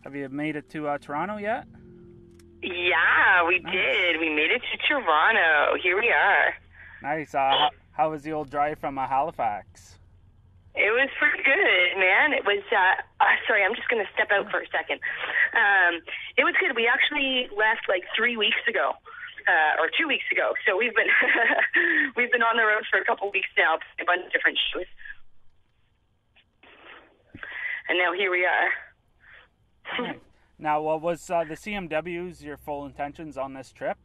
Have you made it to Toronto yet? Yeah, we Nice. did. We made it to Toronto. Here we are. Nice. How was the old drive from Halifax? It was pretty good, man. It was, sorry, I'm just going to step out for a second. It was good. We actually left like 3 weeks ago, or 2 weeks ago. So we've been, we've been on the road for a couple weeks now, a bunch of different shows. And now here we are. Nice. Now, what was the CMWs, your full intentions on this trip?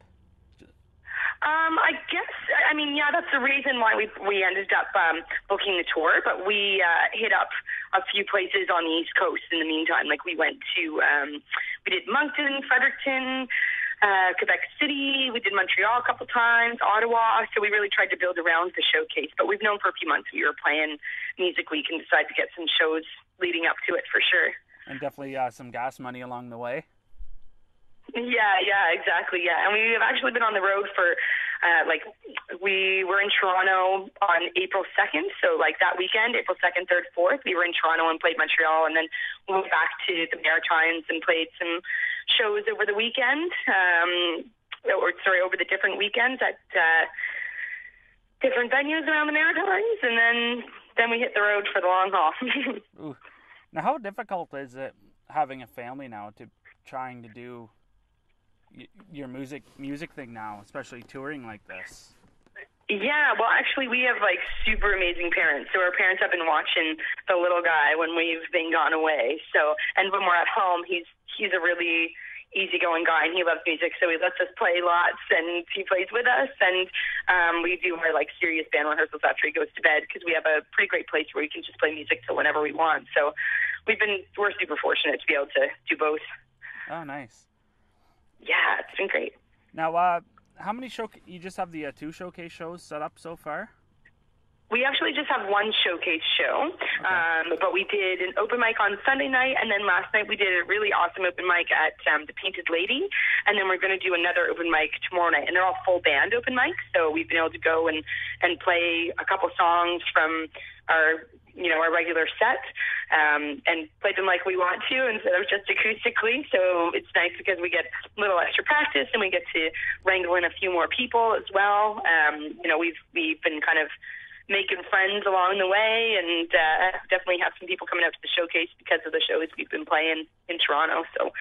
I guess, I mean, yeah, that's the reason why we ended up booking the tour, but we hit up a few places on the East Coast in the meantime. Like we went to, we did Moncton, Fredericton, Quebec City, we did Montreal a couple times, Ottawa, so we really tried to build around the showcase, but we've known for a few months we were playing Music Week and decided to get some shows leading up to it for sure. And definitely some gas money along the way. Yeah, exactly, yeah. And we have actually been on the road for, we were in Toronto on April 2nd, so like that weekend, April 2nd, 3rd, 4th, we were in Toronto and played Montreal, and then we went back to the Maritimes and played some shows over the weekend, over the different weekends at different venues around the Maritimes, and then we hit the road for the long haul. Ooh. Now, how difficult is it having a family now to trying to do your music thing now, especially touring like this? Yeah, well, actually, we have like super amazing parents. So our parents have been watching the little guy when we've been gone away. So, and when we're at home, he's a really easygoing guy, and he loves music. So he lets us play lots, and he plays with us. And we do our like serious band rehearsals after he goes to bed because we have a pretty great place where we can just play music till whenever we want. So we're super fortunate to be able to do both. Oh, nice. Yeah, it's been great. Now, how many you just have the 2 showcase shows set up so far? We actually just have one showcase show, Okay. but we did an open mic on Sunday night, and then last night we did a really awesome open mic at the Painted Lady, and then we're going to do another open mic tomorrow night, and they're all full band open mics, so we've been able to go and play a couple songs from our regular set, and play them like we want to instead of just acoustically. So it's nice because we get a little extra practice and we get to wrangle in a few more people as well. We've been kind of making friends along the way, and definitely have some people coming out to the showcase because of the shows we've been playing in Toronto. So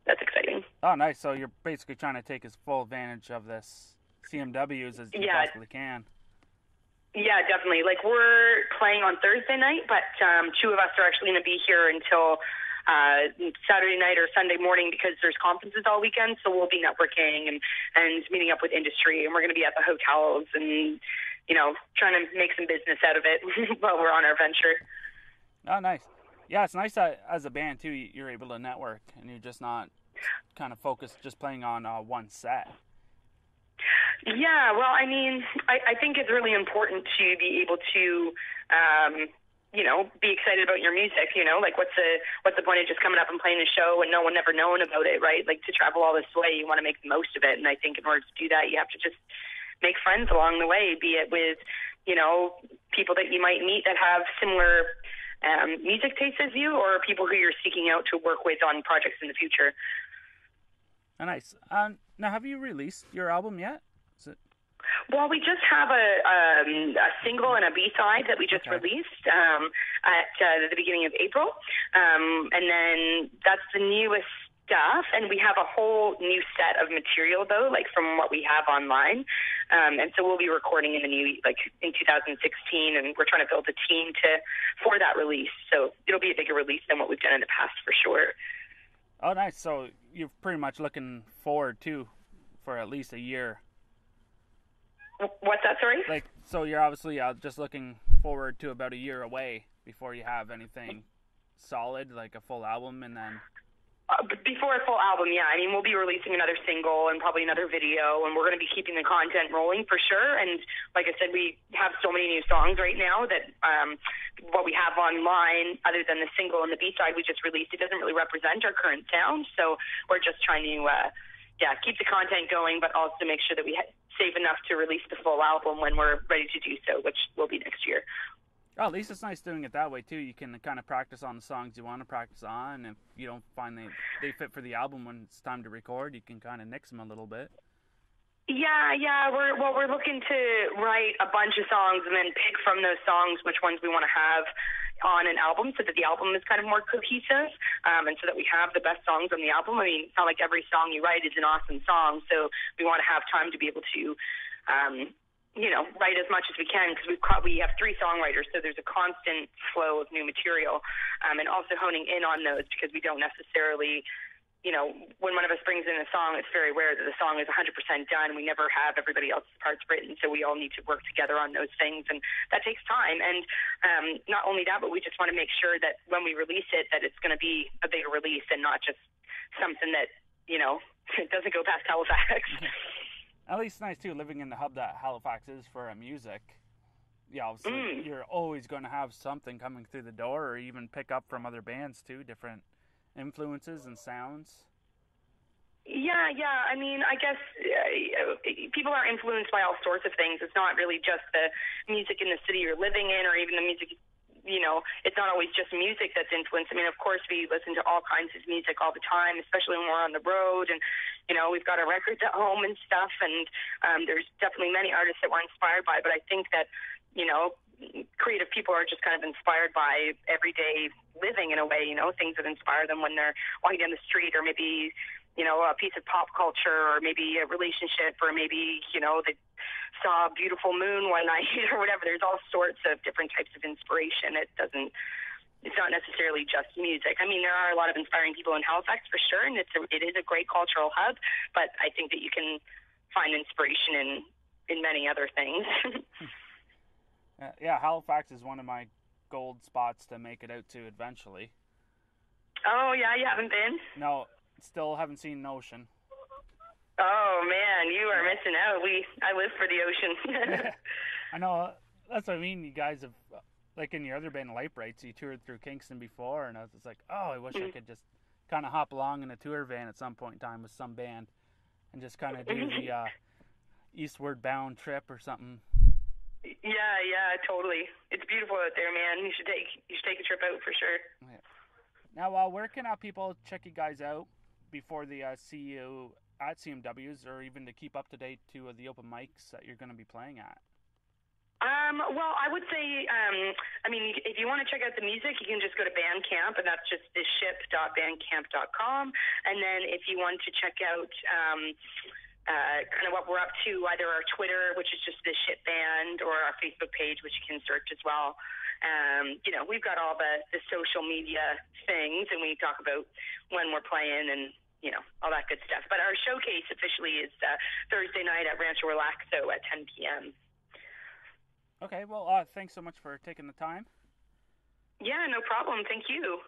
that's exciting. Oh, nice. So you're basically trying to take as full advantage of this CMWs as you possibly can. Yeah, definitely. Like, we're playing on Thursday night, but 2 of us are actually going to be here until Saturday night or Sunday morning because there's conferences all weekend, so we'll be networking and meeting up with industry, and we're going to be at the hotels and, trying to make some business out of it while we're on our venture. Oh, nice. Yeah, it's nice that as a band, too, you're able to network, and you're just not kind of focused just playing on one set. Yeah, well, I mean, I think it's really important to be able to, be excited about your music, like what's the point of just coming up and playing a show and no one ever known about it, right? Like, to travel all this way, you want to make the most of it. And I think in order to do that, you have to just make friends along the way, be it with, people that you might meet that have similar music tastes as you, or people who you're seeking out to work with on projects in the future. Oh, nice. Now, have you released your album yet? Well, we just have a single and a B-side that we just released at the beginning of April. And then that's the newest stuff. And we have a whole new set of material, though, like from what we have online. And so we'll be recording in in 2016. And we're trying to build a team for that release. So it'll be a bigger release than what we've done in the past for sure. Oh, nice. So you're pretty much looking forward to for at least a year. What's that, sorry? So you're obviously just looking forward to about a year away before you have anything solid, like a full album, and then... Before a full album, yeah. I mean, we'll be releasing another single and probably another video, and we're going to be keeping the content rolling for sure. And like I said, we have so many new songs right now that what we have online, other than the single and the B-side we just released, it doesn't really represent our current sound. So we're just trying to, keep the content going, but also make sure that we save enough to release the full album when we're ready to do so, which will be next year. Oh, at least it's nice doing it that way too. You can kind of practice on the songs you want to practice on. If you don't find they fit for the album when it's time to record, you can kind of nix them a little bit. Yeah. We're looking to write a bunch of songs and then pick from those songs which ones we want to have on an album, so that the album is kind of more cohesive, and so that we have the best songs on the album. I mean, it's not like every song you write is an awesome song, so we want to have time to be able to, write as much as we can, because we have 3 songwriters, so there's a constant flow of new material, and also honing in on those, because we don't necessarily, when one of us brings in a song, it's very rare that the song is 100% done. We never have everybody else's parts written, so we all need to work together on those things, and that takes time. And not only that, but we just want to make sure that when we release it, that it's going to be a big release and not just something that, doesn't go past Halifax. At least it's nice, too, living in the hub that Halifax is for music. Yeah, obviously, you're always going to have something coming through the door, or even pick up from other bands, too, different influences and sounds. Yeah. I mean, I guess people are influenced by all sorts of things. It's not really just the music in the city you're living in, or even the music, it's not always just music that's influenced. I mean, of course, we listen to all kinds of music all the time, especially when we're on the road, and, we've got our records at home and stuff, and there's definitely many artists that we're inspired by, but I think that, creative people are just kind of inspired by everyday living in a way, things that inspire them when they're walking down the street, or maybe, a piece of pop culture, or maybe a relationship, or maybe, they saw a beautiful moon one night or whatever. There's all sorts of different types of inspiration. It's not necessarily just music. I mean, there are a lot of inspiring people in Halifax for sure, and it is a great cultural hub, but I think that you can find inspiration in many other things. Yeah, Halifax is one of my gold spots to make it out to eventually. Oh, yeah, you haven't been? No, still haven't seen an ocean. Oh, man, you are missing out. I live for the ocean. I know, that's what I mean. You guys have, like in your other band, Light Brights, you toured through Kingston before, and I was just like, oh, I wish I could just kind of hop along in a tour van at some point in time with some band and just kind of do the eastward bound trip or something. Yeah, totally. It's beautiful out there, man. You should take a trip out for sure. Yeah. Now, where can people check you guys out before they see you at CMWs, or even to keep up to date to the open mics that you're going to be playing at? Well, I would say, if you want to check out the music, you can just go to Bandcamp, and that's just theship.bandcamp.com. And then if you want to check out kind of what we're up to, either our Twitter, which is just The Ship Band, or our Facebook page, which you can search as well. We've got all the social media things, and we talk about when we're playing and, all that good stuff. But our showcase officially is Thursday night at Rancho Relaxo at 10 p.m. Okay, well, thanks so much for taking the time. Yeah, no problem. Thank you.